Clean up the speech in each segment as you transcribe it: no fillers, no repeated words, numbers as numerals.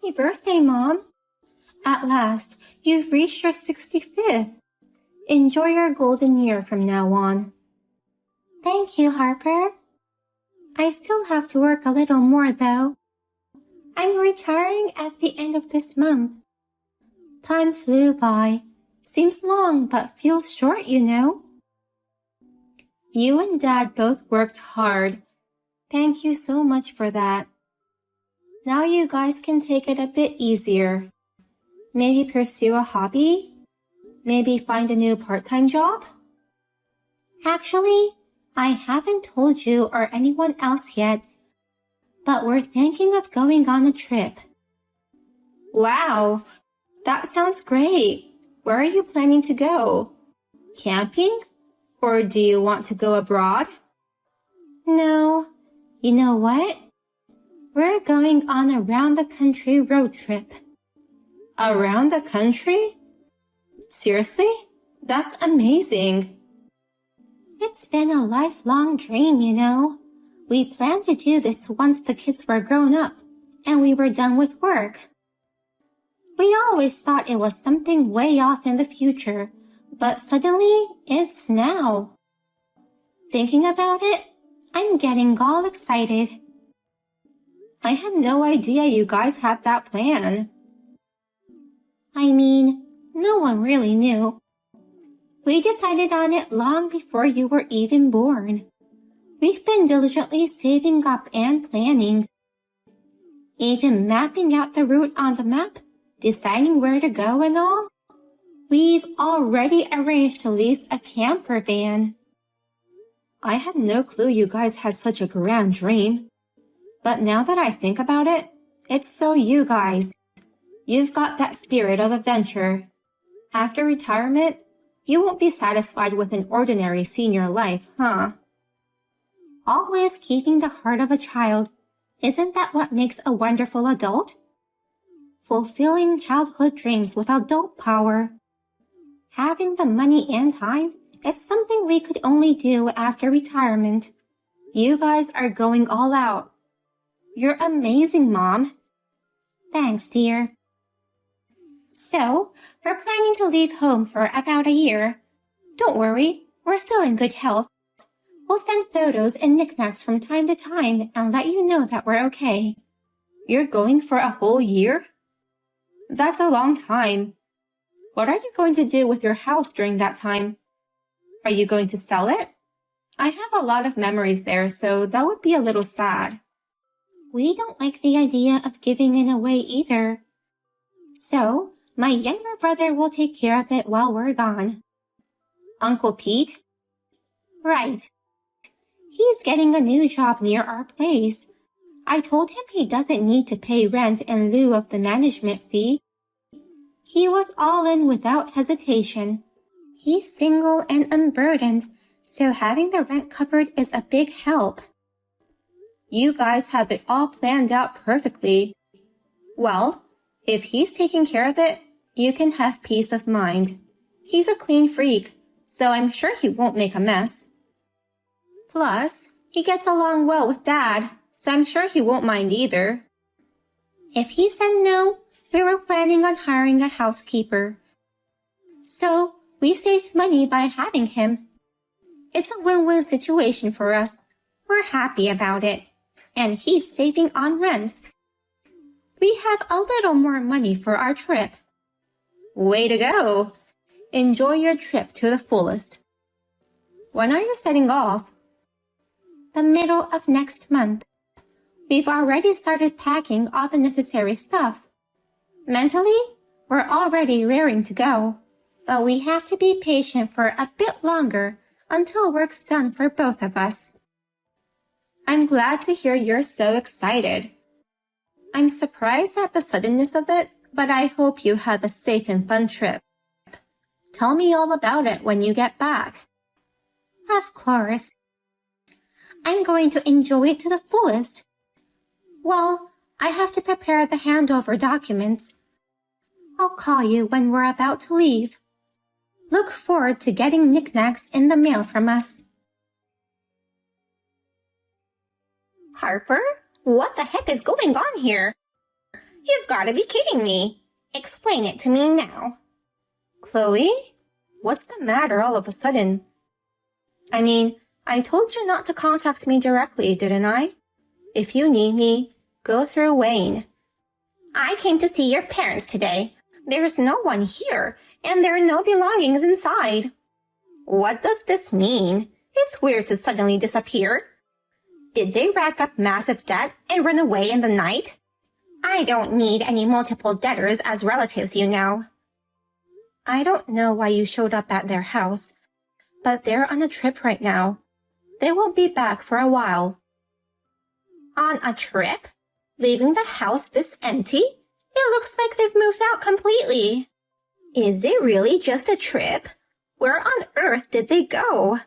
Happy birthday, Mom! At last, you've reached your 65th. Enjoy your golden year from now on. Thank you, Harper. I still have to work a little more, though. I'm retiring at the end of this month. Time flew by. Seems long, but feels short, you know. You and Dad both worked hard. Thank you so much for that. Now you guys can take it a bit easier. Maybe pursue a hobby? Maybe find a new part-time job? Actually, I haven't told you or anyone else yet, but we're thinking of going on a trip. Wow, that sounds great. Where are you planning to go? Camping? Or do you want to go abroad? No, you know what? We're going on a round-the-country road trip. Around the country? Seriously? That's amazing. It's been a lifelong dream, you know. We planned to do this once the kids were grown up and we were done with work. We always thought it was something way off in the future, but suddenly it's now. Thinking about it, I'm getting all excited. I had no idea you guys had that plan. I mean, no one really knew. We decided on it long before you were even born. We've been diligently saving up and planning. Even mapping out the route on the map, deciding where to go and all. We've already arranged to lease a camper van. I had no clue you guys had such a grand dream. But now that I think about it, it's so you guys. You've got that spirit of adventure. After retirement, you won't be satisfied with an ordinary senior life, huh? Always keeping the heart of a child. Isn't that what makes a wonderful adult? Fulfilling childhood dreams with adult power. Having the money and time, it's something we could only do after retirement. You guys are going all out. You're amazing, Mom. Thanks, dear. So, we're planning to leave home for about a year. Don't worry, we're still in good health. We'll send photos and knickknacks from time to time and let you know that we're okay. You're going for a whole year? That's a long time. What are you going to do with your house during that time? Are you going to sell it? I have a lot of memories there, so that would be a little sad. We don't like the idea of giving it away either. So, my younger brother will take care of it while we're gone. Uncle Pete? Right. He's getting a new job near our place. I told him he doesn't need to pay rent in lieu of the management fee. He was all in without hesitation. He's single and unburdened, so having the rent covered is a big help. You guys have it all planned out perfectly. Well, if he's taking care of it, you can have peace of mind. He's a clean freak, so I'm sure he won't make a mess. Plus, he gets along well with Dad, so I'm sure he won't mind either. If he said no, we were planning on hiring a housekeeper. So, we saved money by having him. It's a win-win situation for us. We're happy about it. And he's saving on rent. We have a little more money for our trip. Way to go! Enjoy your trip to the fullest. When are you setting off? The middle of next month. We've already started packing all the necessary stuff. Mentally, we're already raring to go, but we have to be patient for a bit longer until work's done for both of us. I'm glad to hear you're so excited. I'm surprised at the suddenness of it, but I hope you have a safe and fun trip. Tell me all about it when you get back. Of course. I'm going to enjoy it to the fullest. Well, I have to prepare the handover documents. I'll call you when we're about to leave. Look forward to getting knickknacks in the mail from us. Harper, what the heck is going on here? You've got to be kidding me. Explain it to me now. Chloe? What's the matter all of a sudden? I mean, I told you not to contact me directly, didn't I? If you need me, go through Wayne. I came to see your parents today. There's no one here, and there are no belongings inside. What does this mean? It's weird to suddenly disappear. Did they rack up massive debt and run away in the night? I don't need any multiple debtors as relatives, you know. I don't know why you showed up at their house, but they're on a trip right now. They won't be back for a while. On a trip? Leaving the house this empty? It looks like they've moved out completely. Is it really just a trip? Where on earth did they go?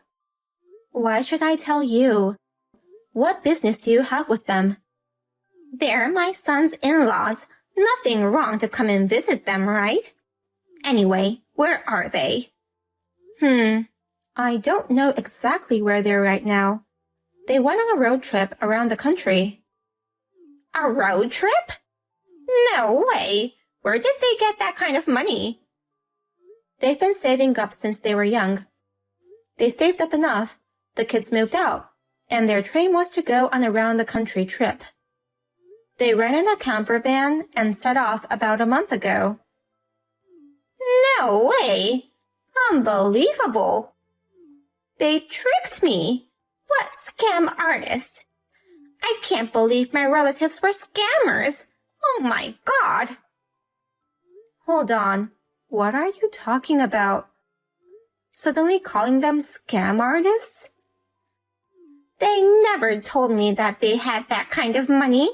Why should I tell you? What business do you have with them? They're my son's in-laws. Nothing wrong to come and visit them, right? Anyway, where are they? I don't know exactly where they're right now. They went on a road trip around the country. A road trip? No way! Where did they get that kind of money? They've been saving up since they were young. They saved up enough, the kids moved out, and their dream was to go on a round-the-country trip. They rented a camper van and set off about a month ago. No way! Unbelievable! They tricked me! What scam artist! I can't believe my relatives were scammers! Oh my God! Hold on. What are you talking about? Suddenly calling them scam artists? They never told me that they had that kind of money.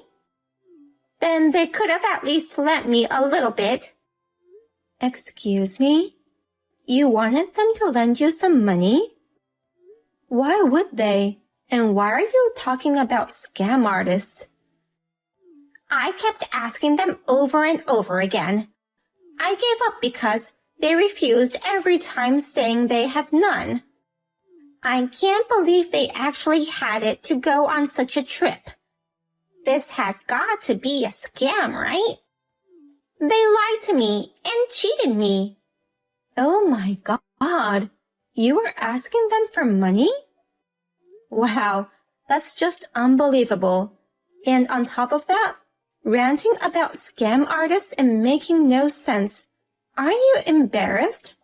Then they could have at least lent me a little bit. Excuse me? You wanted them to lend you some money? Why would they? And why are you talking about scam artists? I kept asking them over and over again. I gave up because they refused every time, saying they have none. I can't believe they actually had it to go on such a trip. This has got to be a scam, right? They lied to me and cheated me. Oh my God. You were asking them for money? Wow, that's just unbelievable. And on top of that, ranting about scam artists and making no sense. Aren't you embarrassed?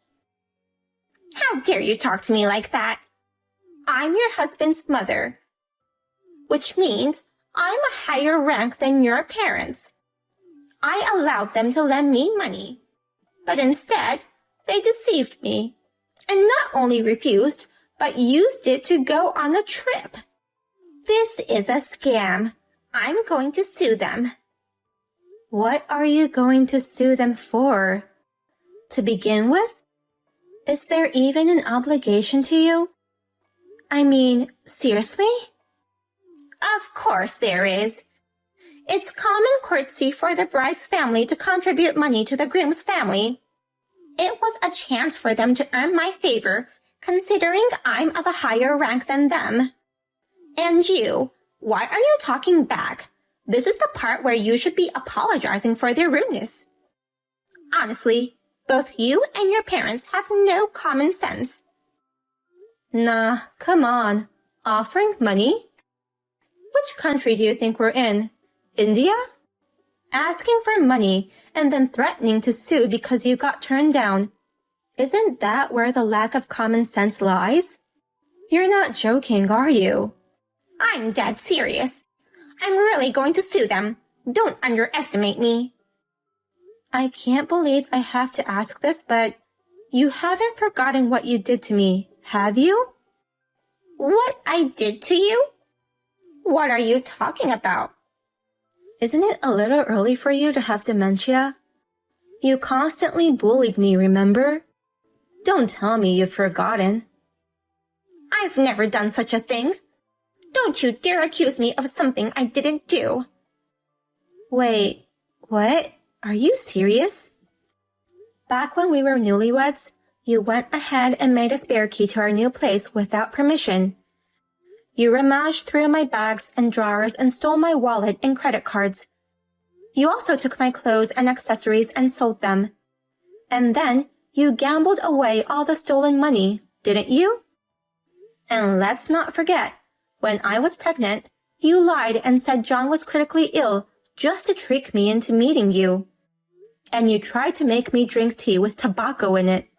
How dare you talk to me like that? I'm your husband's mother, which means I'm a higher rank than your parents. I allowed them to lend me money, but instead, they deceived me, and not only refused, but used it to go on a trip. This is a scam. I'm going to sue them. What are you going to sue them for? To begin with, is there even an obligation to you? I mean, seriously? Of course there is. It's common courtesy for the bride's family to contribute money to the groom's family. It was a chance for them to earn my favor, considering I'm of a higher rank than them. And you, why are you talking back? This is the part where you should be apologizing for their rudeness. Honestly, both you and your parents have no common sense. Nah, come on. Offering money? Which country do you think we're in? India? Asking for money and then threatening to sue because you got turned down. Isn't that where the lack of common sense lies? You're not joking, are you? I'm dead serious. I'm really going to sue them. Don't underestimate me. I can't believe I have to ask this, but you haven't forgotten what you did to me, have you? What I did to you? What are you talking about? Isn't it a little early for you to have dementia? You constantly bullied me, remember? Don't tell me you've forgotten. I've never done such a thing. Don't you dare accuse me of something I didn't do. Wait, what? Are you serious? Back when we were newlyweds, you went ahead and made a spare key to our new place without permission. You rummaged through my bags and drawers and stole my wallet and credit cards. You also took my clothes and accessories and sold them. And then you gambled away all the stolen money, didn't you? And let's not forget, when I was pregnant, you lied and said John was critically ill just to trick me into meeting you. And you tried to make me drink tea with tobacco in it.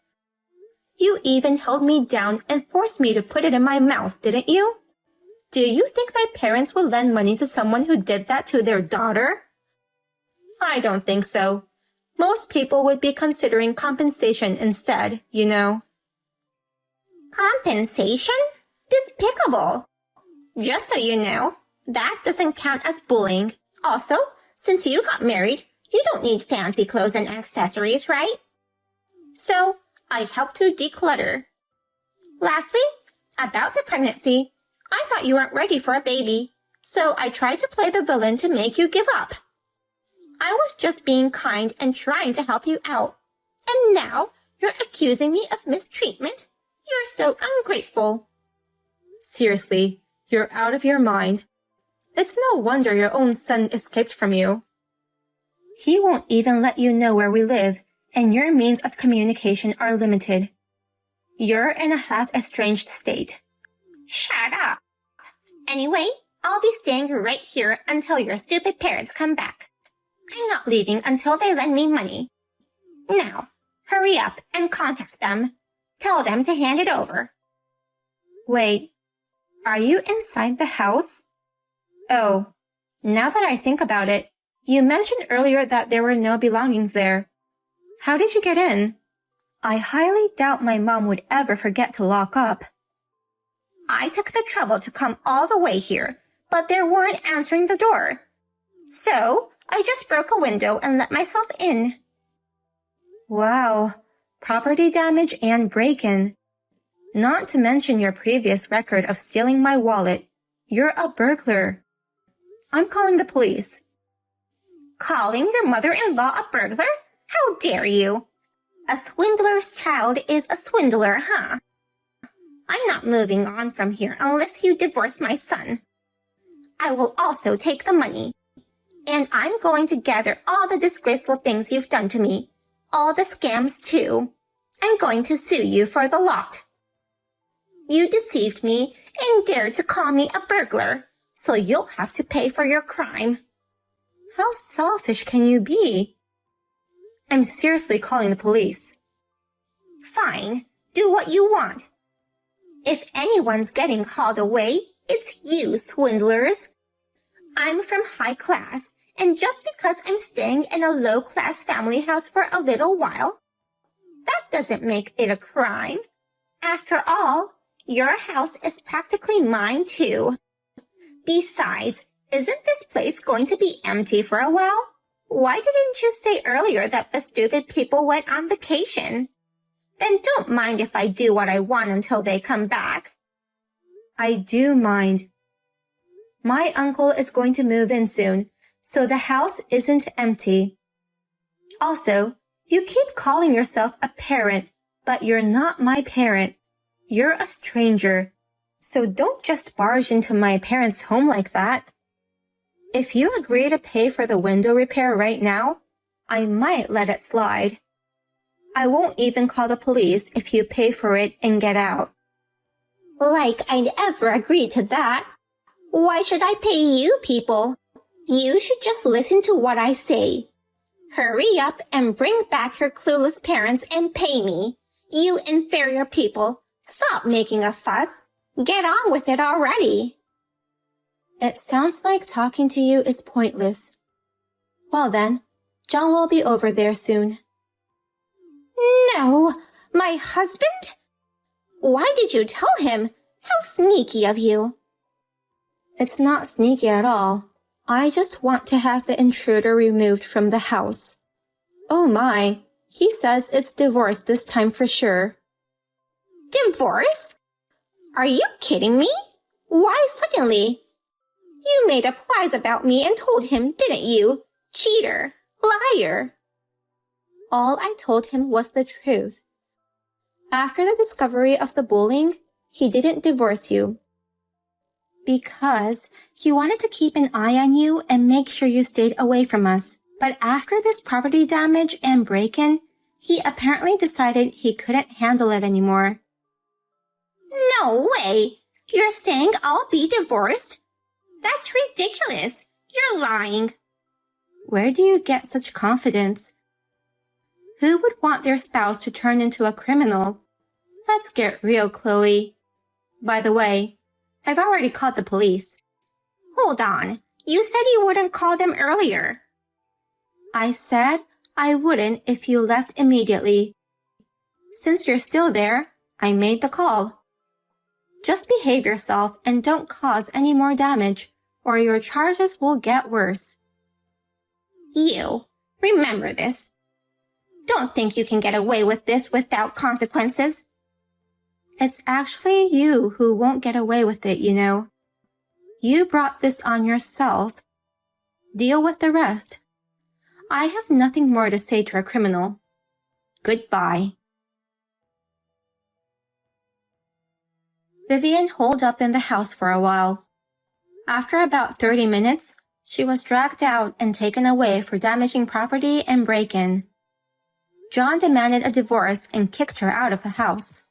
You even held me down and forced me to put it in my mouth, didn't you? Do you think my parents would lend money to someone who did that to their daughter? I don't think so. Most people would be considering compensation instead, you know. Compensation? Despicable. Just so you know, that doesn't count as bullying. Also, since you got married, you don't need fancy clothes and accessories, right? So, I helped you declutter. Lastly, about the pregnancy, I thought you weren't ready for a baby, so I tried to play the villain to make you give up. I was just being kind and trying to help you out. And now, you're accusing me of mistreatment? You're so ungrateful. Seriously, you're out of your mind. It's no wonder your own son escaped from you. He won't even let you know where we live, and your means of communication are limited. You're in a half-estranged state. Shut up. Anyway, I'll be staying right here until your stupid parents come back. I'm not leaving until they lend me money. Now, hurry up and contact them. Tell them to hand it over. Wait, are you inside the house? Oh, now that I think about it, you mentioned earlier that there were no belongings there. How did you get in? I highly doubt my mom would ever forget to lock up. I took the trouble to come all the way here, but they weren't answering the door. So, I just broke a window and let myself in. Wow, property damage and break-in. Not to mention your previous record of stealing my wallet. You're a burglar. I'm calling the police. Calling your mother-in-law a burglar? How dare you? A swindler's child is a swindler, huh? I'm not moving on from here unless you divorce my son. I will also take the money. And I'm going to gather all the disgraceful things you've done to me. All the scams, too. I'm going to sue you for the lot. You deceived me and dared to call me a burglar, so you'll have to pay for your crime. How selfish can you be? I'm seriously calling the police. Fine, do what you want. If anyone's getting hauled away, it's you, swindlers. I'm from high class, and just because I'm staying in a low-class family house for a little while, that doesn't make it a crime. After all, your house is practically mine too. Besides, isn't this place going to be empty for a while? Why didn't you say earlier that the stupid people went on vacation? Then don't mind if I do what I want until they come back. I do mind. My uncle is going to move in soon, so the house isn't empty. Also, you keep calling yourself a parent, but you're not my parent. You're a stranger, so don't just barge into my parents' home like that. If you agree to pay for the window repair right now, I might let it slide. I won't even call the police if you pay for it and get out. Like I'd ever agree to that. Why should I pay you people? You should just listen to what I say. Hurry up and bring back your clueless parents and pay me. You inferior people, stop making a fuss. Get on with it already. It sounds like talking to you is pointless. Well then, John will be over there soon. No, my husband? Why did you tell him? How sneaky of you. It's not sneaky at all. I just want to have the intruder removed from the house. Oh my, he says it's divorce this time for sure. Divorce? Are you kidding me? Why suddenly? You made up lies about me and told him, didn't you? Cheater, liar. All I told him was the truth. After the discovery of the bullying, he didn't divorce you. Because he wanted to keep an eye on you and make sure you stayed away from us. But after this property damage and break-in, he apparently decided he couldn't handle it anymore. No way! You're saying I'll be divorced? That's ridiculous! You're lying! Where do you get such confidence? Who would want their spouse to turn into a criminal? Let's get real, Chloe. By the way, I've already called the police. Hold on. You said you wouldn't call them earlier. I said I wouldn't if you left immediately. Since you're still there, I made the call. Just behave yourself and don't cause any more damage, or your charges will get worse. You, remember this. Don't think you can get away with this without consequences. It's actually you who won't get away with it, you know. You brought this on yourself. Deal with the rest. I have nothing more to say to a criminal. Goodbye. Vivian holed up in the house for a while. After about 30 minutes, she was dragged out and taken away for damaging property and break-in. John demanded a divorce and kicked her out of the house.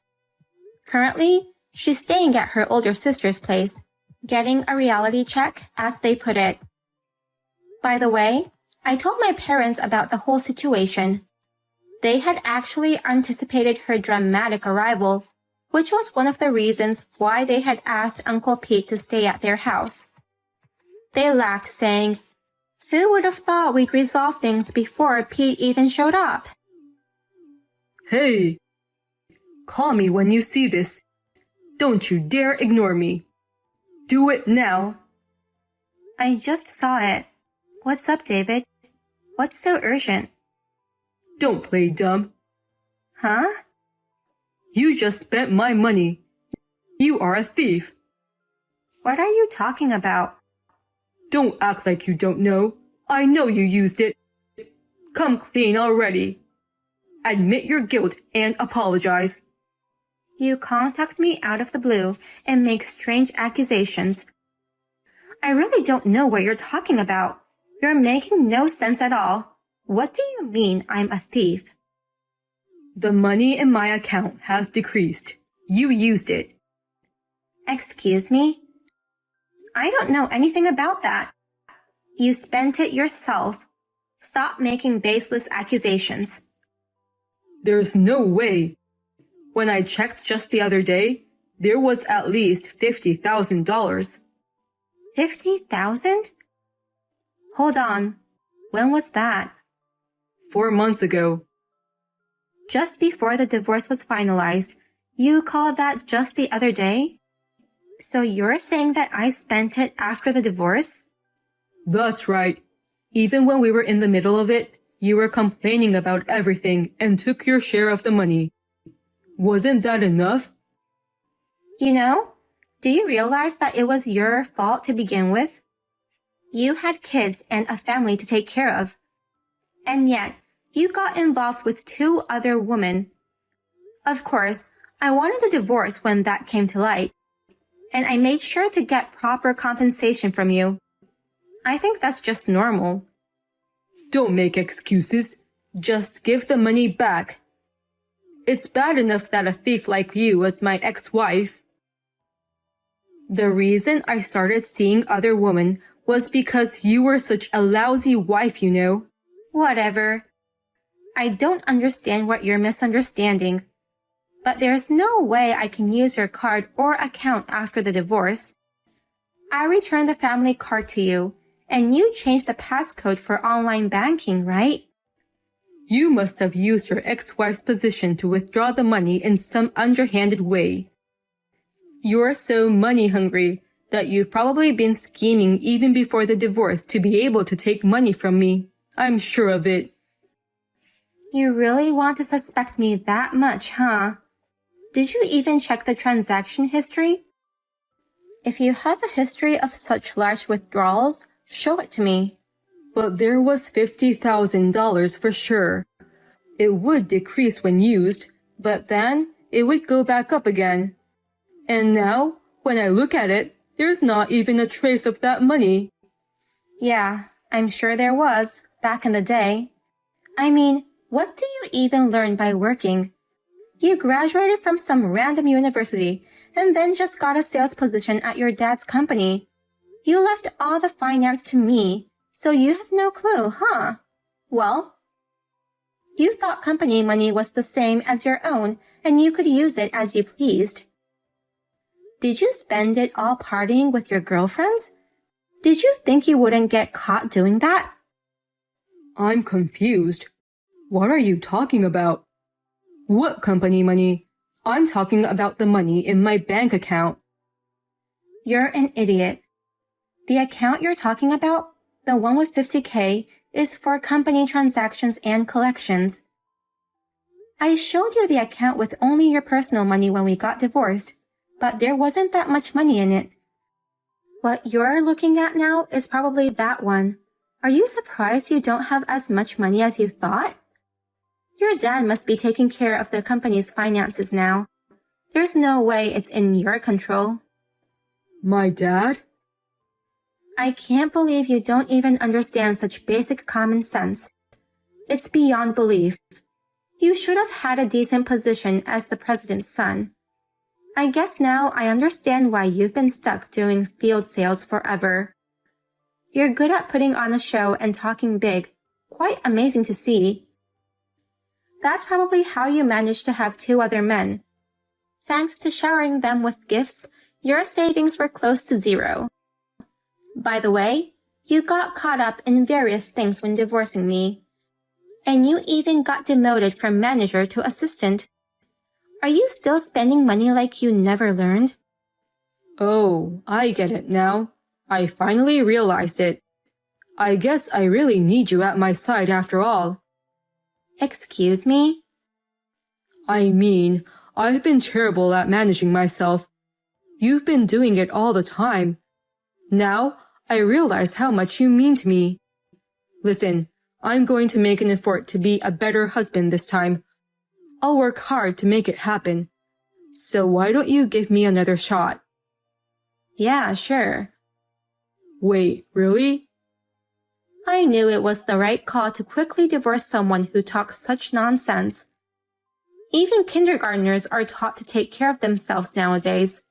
Currently, she's staying at her older sister's place, getting a reality check, as they put it. By the way, I told my parents about the whole situation. They had actually anticipated her dramatic arrival, which was one of the reasons why they had asked Uncle Pete to stay at their house. They laughed, saying, "Who would have thought we'd resolve things before Pete even showed up?" Hey! Call me when you see this. Don't you dare ignore me. Do it now. I just saw it. What's up, David? What's so urgent? Don't play dumb. Huh? You just spent my money. You are a thief. What are you talking about? Don't act like you don't know. I know you used it. Come clean already. Admit your guilt and apologize. You contact me out of the blue and make strange accusations. I really don't know what you're talking about. You're making no sense at all. What do you mean I'm a thief? The money in my account has decreased. You used it. Excuse me? I don't know anything about that. You spent it yourself. Stop making baseless accusations. There's no way. When I checked just the other day, there was at least $50,000. $50,000? Hold on. When was that? 4 months ago. Just before the divorce was finalized. You called that just the other day? So you're saying that I spent it after the divorce? That's right. Even when we were in the middle of it, you were complaining about everything and took your share of the money. Wasn't that enough? You know, do you realize that it was your fault to begin with? You had kids and a family to take care of. And yet, you got involved with 2 other women. Of course, I wanted a divorce when that came to light. And I made sure to get proper compensation from you. I think that's just normal. Don't make excuses. Just give the money back. It's bad enough that a thief like you was my ex-wife. The reason I started seeing other women was because you were such a lousy wife, you know. Whatever. I don't understand what you're misunderstanding. But there's no way I can use your card or account after the divorce. I returned the family card to you, and you changed the passcode for online banking, right? You must have used your ex-wife's position to withdraw the money in some underhanded way. You're so money hungry that you've probably been scheming even before the divorce to be able to take money from me. I'm sure of it. You really want to suspect me that much, huh? Did you even check the transaction history? If you have a history of such large withdrawals, show it to me. But there was $50,000 for sure. It would decrease when used, but then it would go back up again. And now, when I look at it, there's not even a trace of that money. Yeah, I'm sure there was. back in the day. I mean, what do you even learn by working? You graduated from some random university and then just got a sales position at your dad's company. You left all the finance to me, so you have no clue, huh? Well, you thought company money was the same as your own and you could use it as you pleased. Did you spend it all partying with your girlfriends? Did you think you wouldn't get caught doing that? I'm confused. What are you talking about? What company money? I'm talking about the money in my bank account. You're an idiot. The account you're talking about, the one with $50K, is for company transactions and collections. I showed you the account with only your personal money when we got divorced, but there wasn't that much money in it. What you're looking at now is probably that one. Are you surprised you don't have as much money as you thought? Your dad must be taking care of the company's finances now. There's no way it's in your control. My dad? I can't believe you don't even understand such basic common sense. It's beyond belief. You should have had a decent position as the president's son. I guess now I understand why you've been stuck doing field sales forever. You're good at putting on a show and talking big. Quite amazing to see. That's probably how you managed to have 2 other men. Thanks to showering them with gifts, your savings were close to zero. By the way, you got caught up in various things when divorcing me. And you even got demoted from manager to assistant. Are you still spending money like you never learned? Oh, I get it now. I finally realized it. I guess I really need you at my side after all. Excuse me? I mean, I've been terrible at managing myself. You've been doing it all the time. Now, I realize how much you mean to me. Listen, I'm going to make an effort to be a better husband this time. I'll work hard to make it happen. So why don't you give me another shot? Yeah, sure. Wait, really? I knew it was the right call to quickly divorce someone who talks such nonsense. Even kindergartners are taught to take care of themselves nowadays.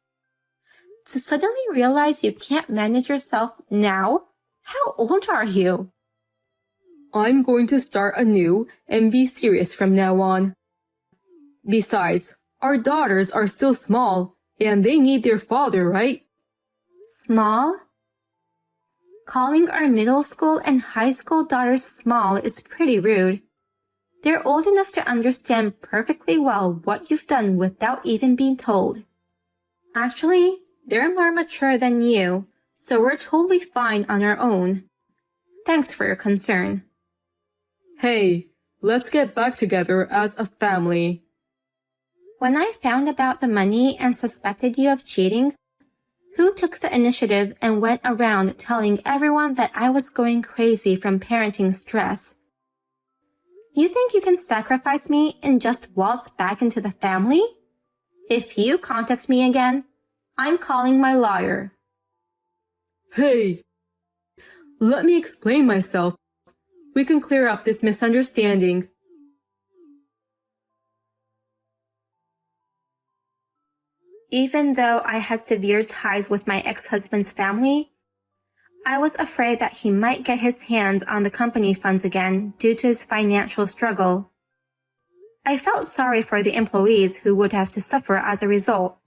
To suddenly realize you can't manage yourself now? How old are you? I'm going to start anew and be serious from now on. Besides, our daughters are still small, and they need their father, right? Small? Calling our middle school and high school daughters small is pretty rude. They're old enough to understand perfectly well what you've done without even being told. Actually, they're more mature than you, so we're totally fine on our own. Thanks for your concern. Hey, let's get back together as a family. When I found about the money and suspected you of cheating, who took the initiative and went around telling everyone that I was going crazy from parenting stress? You think you can sacrifice me and just waltz back into the family? If you contact me again, I'm calling my lawyer. Hey, let me explain myself. We can clear up this misunderstanding. Even though I had severe ties with my ex-husband's family, I was afraid that he might get his hands on the company funds again due to his financial struggle. I felt sorry for the employees who would have to suffer as a result.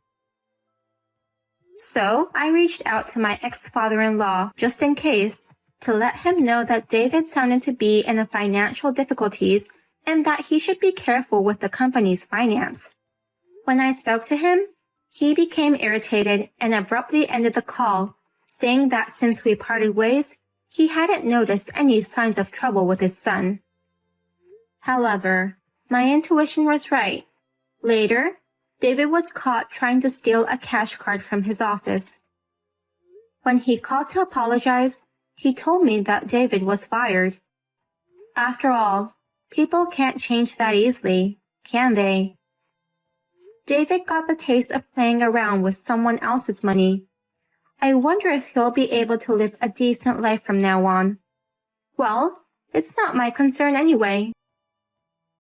So I reached out to my ex-father-in-law just in case to let him know that David sounded to be in financial difficulties and that he should be careful with the company's finance. When I spoke to him, he became irritated and abruptly ended the call, saying that since we parted ways, he hadn't noticed any signs of trouble with his son. However, my intuition was right. Later, David was caught trying to steal a cash card from his office. When he called to apologize, he told me that David was fired. After all, people can't change that easily, can they? David got the taste of playing around with someone else's money. I wonder if he'll be able to live a decent life from now on. Well, It's not my concern anyway.